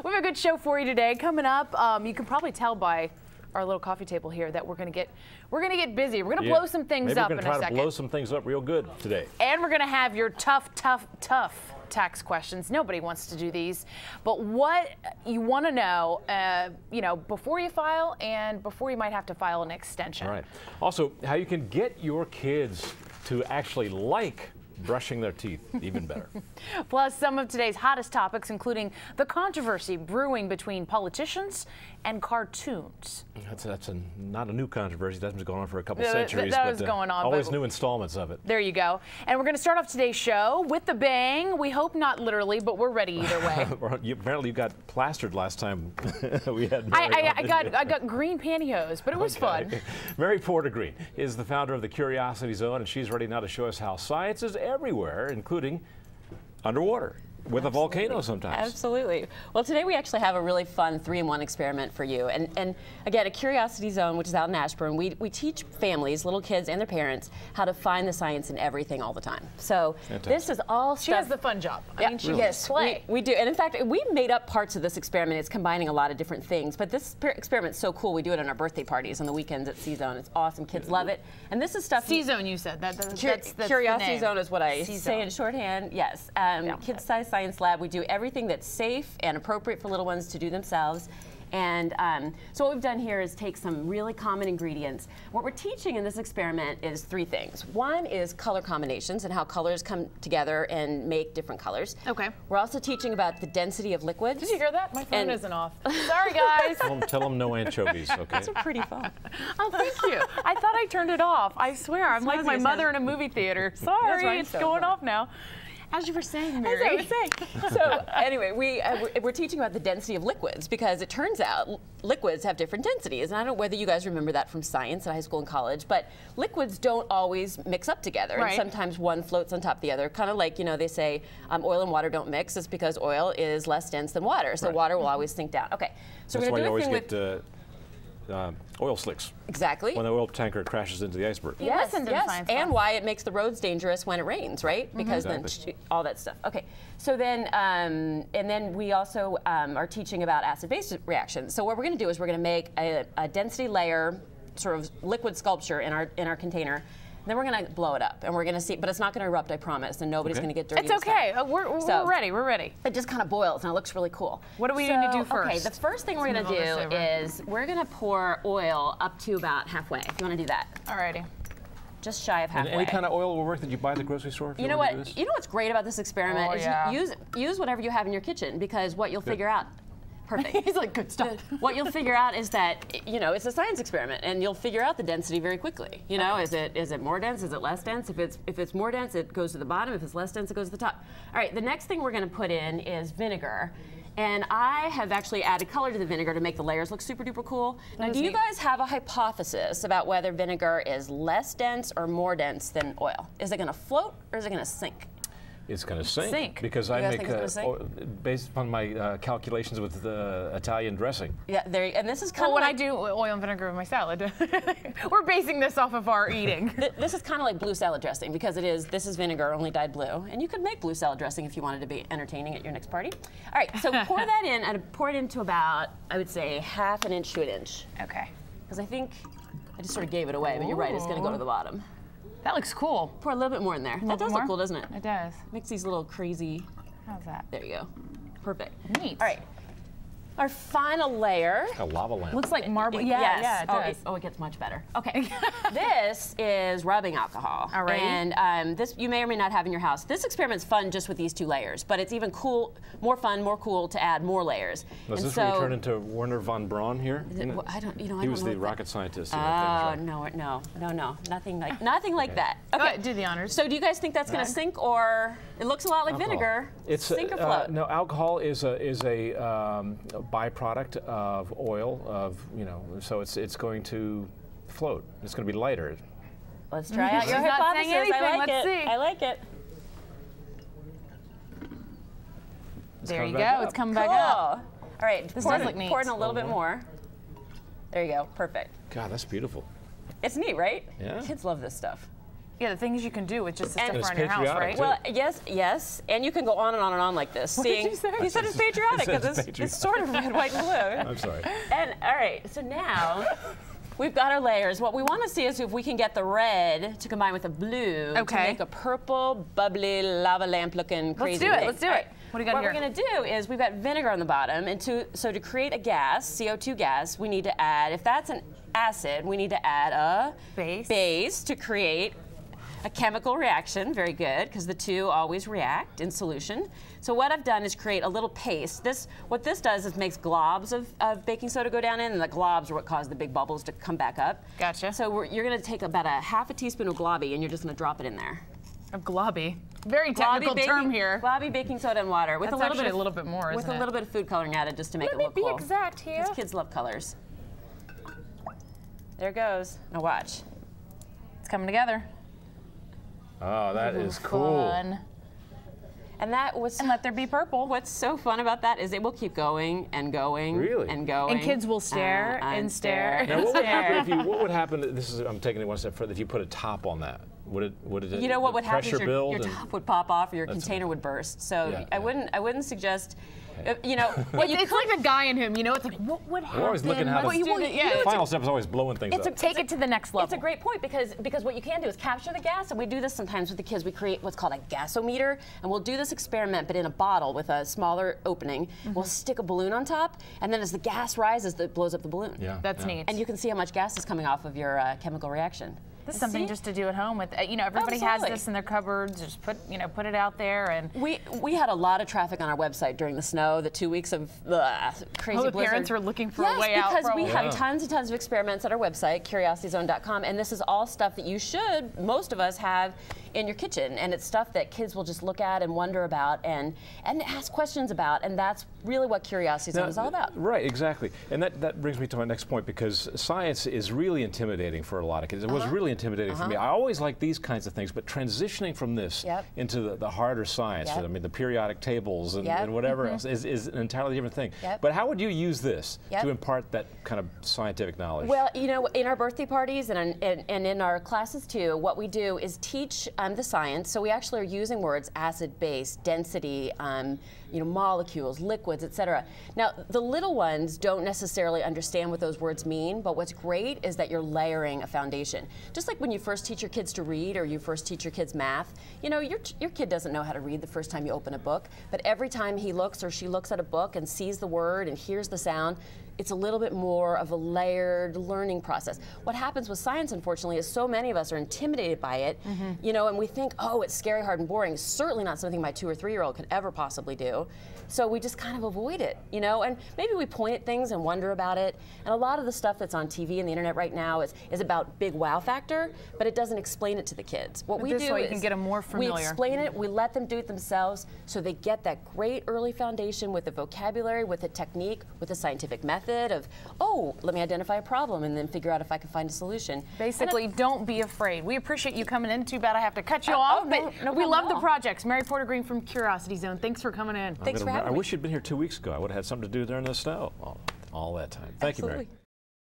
We have a good show for you today. Coming up, you can probably tell by our little coffee table here that we're gonna get busy. We're gonna blow some things up in a second. Maybe we're gonna try to blow some things up real good today. And we're gonna have your tough tax questions. Nobody wants to do these, but what you want to know, before you file and before you might have to file an extension. All right. Also, how you can get your kids to actually like brushing their teeth even better. Plus, some of today's hottest topics, including the controversy brewing between politicians and cartoons. That's not a new controversy. That's been going on for a couple centuries. That was going on. Always new installments of it. There you go. And we're going to start off today's show with the bang. We hope not literally, but we're ready either way. Apparently, you got plastered last time we had. I got green pantyhose, but it was fun. Mary Porter Green is the founder of the Curiosity Zone, and she's ready now to show us how science is everywhere, including underwater. With a volcano sometimes. Absolutely. Well, today we actually have a really fun 3-in-1 experiment for you. And again, a Curiosity Zone, which is out in Ashburn, we teach families, little kids and their parents, how to find the science in everything all the time. So this is all stuff. She has the fun job. I mean, she gets play. We do. And in fact, we made up parts of this experiment. It's combining a lot of different things. But this experiment's so cool. We do it on our birthday parties on the weekends at C-Zone. It's awesome. Kids love it. And this is stuff. C-Zone, you said. That's Curiosity Zone is what I say in shorthand. Yes. Kids-size Science Lab. We do everything that's safe and appropriate for little ones to do themselves. And so what we've done here is take some really common ingredients. What we're teaching in this experiment is 3 things. One is color combinations and how colors come together and make different colors. Okay. We're also teaching about the density of liquids. Did you hear that? My phone isn't off. Sorry, guys. Tell them no anchovies, okay? Those are pretty fun. Oh, thank you. I thought I turned it off. I swear, I'm like my mother in a movie theater. Sorry, it's going off now. As you were saying, Mary. As I was saying. So anyway, we're teaching about the density of liquids because it turns out liquids have different densities. And I don't know whether you guys remember that from science at high school and college, but liquids don't always mix up together. Right. And sometimes one floats on top of the other. Kind of like, they say oil and water don't mix. It's because oil is less dense than water. So water will always sink down. Okay. So that's we're why going you to do a always thing get oil slicks. Exactly. When the oil tanker crashes into the iceberg. Yes, and why it makes the roads dangerous when it rains, right? Because then all that stuff. Okay, so then, and then we also are teaching about acid-base reactions. So what we're going to do is we're going to make a density layer, sort of liquid sculpture in our container. Then we're going to blow it up, and we're going to see, but it's not going to erupt, I promise, and nobody's going to get dirty. It's okay. We're ready. We're ready. It just kind of boils, and it looks really cool. What do we need to do first? Okay, the first thing we're going to do is we're going to pour oil up to about halfway, if you want to do that. Alrighty. Just shy of halfway. And any kind of oil will work that you buy at the grocery store? You know what? You know what's great about this experiment is use whatever you have in your kitchen, because what you'll figure out. Perfect. He's like, good stuff. What you'll figure out is that, it's a science experiment, and you'll figure out the density very quickly. Is it more dense? Is it less dense? If it's more dense, it goes to the bottom. If it's less dense, it goes to the top. All right, the next thing we're going to put in is vinegar. And I have actually added color to the vinegar to make the layers look super duper cool. Now, do you guys have a hypothesis about whether vinegar is less dense or more dense than oil? Is it going to float or is it going to sink? It's going to sink. Because I make, based upon my calculations with the Italian dressing. Yeah, and this is kind of when I do oil and vinegar with my salad. We're basing this off of our eating. This is kind of like blue salad dressing, because this is vinegar, only dyed blue. And you could make blue salad dressing if you wanted to be entertaining at your next party. All right, so pour that in, and pour it into about, I would say, 1/2 inch to 1 inch. Okay. Because I think I just sort of gave it away, but you're right, it's going to go to the bottom. That looks cool. Pour a little bit more in there. That does look cool, doesn't it? It does. Makes these little crazy. How's that? There you go. Perfect. Neat. All right. Our final layer. A lava lamp. Looks like marble. Yeah, it does. It gets much better. Okay. This is rubbing alcohol. All right. And this you may or may not have in your house. This experiment's fun just with these 2 layers, but it's even more fun, more cool to add more layers. Is this where you turn into Werner von Braun here? I don't know. He was the rocket scientist. Oh, no, nothing like that. Okay, do the honors. So do you guys think that's going to sink, or it looks a lot like vinegar? It's sink or float? No, alcohol is a byproduct of oil, so it's going to float. It's going to be lighter. Let's try out your hypothesis. I like it. There you go. It's coming back up. All right, this does look neat. Pour in a little bit more. There you go. Perfect. God, that's beautiful. It's neat, right? Yeah. Kids love this stuff. Yeah, the things you can do with just the And stuff it's around your house, patriotic, right? too. Well, yes, and you can go on and on and on like this. What did you say? He said it's patriotic He said because it's it's sort of red, white, and blue. I'm sorry. And all right, so now we've got our layers. What we want to see is if we can get the red to combine with the blue to make a purple, bubbly, lava lamp-looking crazy Let's do it. thing. Let's do it. What do you got here? What we're going to do is we've got vinegar on the bottom, and so to create a gas, CO2 gas, we need to add, if that's an acid, we need to add a base to create a chemical reaction. Very good, because the two always react in solution. So what I've done is create a little paste. What this does is makes globs of baking soda go down in, and the globs are what cause the big bubbles to come back up. Gotcha. So you're going to take about a half a teaspoon of globby, and you're just going to drop it in there. A globby. Very technical term here. Globby baking soda and water with That's a little bit a little bit more, with isn't a little bit of food coloring added just to make it look cool. Let me be exact here. Because kids love colors. There it goes. Now watch. It's coming together. Oh, that is cool. Fun. And that was. And let there be purple. What's so fun about that is it will keep going and going and going. And kids will stare and stare. Now, what would happen if you? What would happen? This is. I'm taking it one step further. If you put a top on that, would it? You know what would happen? Is Build your top would pop off, or your container would burst. So Yeah, I wouldn't suggest. You know, what you It's like the guy in him, you know. It's like, what would happen? We're always looking how to. Yeah, The final step is always blowing things up. take it to the next level. It's a great point because what you can do is capture the gas, and we do this sometimes with the kids. We create what's called a gasometer, and we'll do this experiment, but in a bottle with a smaller opening. We'll stick a balloon on top, and then as the gas rises, it blows up the balloon. Yeah, That's neat. And you can see how much gas is coming off of your chemical reaction. This is something just to do at home with, everybody has this in their cupboards. Just put it out there and. We had a lot of traffic on our website during the snow, the 2 weeks of crazy blizzard. The parents were looking for a way out. Yes, because we have tons and tons of experiments at our website, curiosityzone.com, and this is all stuff that you should, most of us, have in your kitchen, and it's stuff that kids will just look at and wonder about and ask questions about, and that's really what Curiosity Zone is all about. Right, exactly. And that brings me to my next point, because science is really intimidating for a lot of kids. It was really intimidating for me. I always like these kinds of things, but transitioning from this into the harder science, I mean, the periodic tables and whatever else is an entirely different thing. But how would you use this to impart that kind of scientific knowledge? Well, in our birthday parties and in our classes too, what we do is teach the science. So we actually are using words: acid, base, density, molecules, liquids, etc. Now, the little ones don't necessarily understand what those words mean, but what's great is that you're layering a foundation. Just like when you first teach your kids to read or you first teach your kids math, your kid doesn't know how to read the first time you open a book, but every time he looks or she looks at a book and sees the word and hears the sound, it's a little bit more of a layered learning process. What happens with science, unfortunately, is so many of us are intimidated by it, and we think, oh, it's scary, hard, and boring. It's certainly not something my 2 or 3-year-old could ever possibly do. So we just kind of avoid it, and maybe we point at things and wonder about it. And a lot of the stuff that's on TV and the internet right now is about big wow factor, but it doesn't explain it to the kids. What we do is you can get them more familiar. We explain it, we let them do it themselves, so they get that great early foundation with the vocabulary, with the technique, with the scientific method of, oh, let me identify a problem and then figure out if I can find a solution. Basically, don't be afraid. We appreciate you coming in. Too bad I have to cut you off, but we love the projects. Mary Porter Green from Curiosity Zone, thanks for coming in. Thanks for having me. I wish you'd been here 2 weeks ago. I would have had something to do during the snow all that time. Thank you, Mary.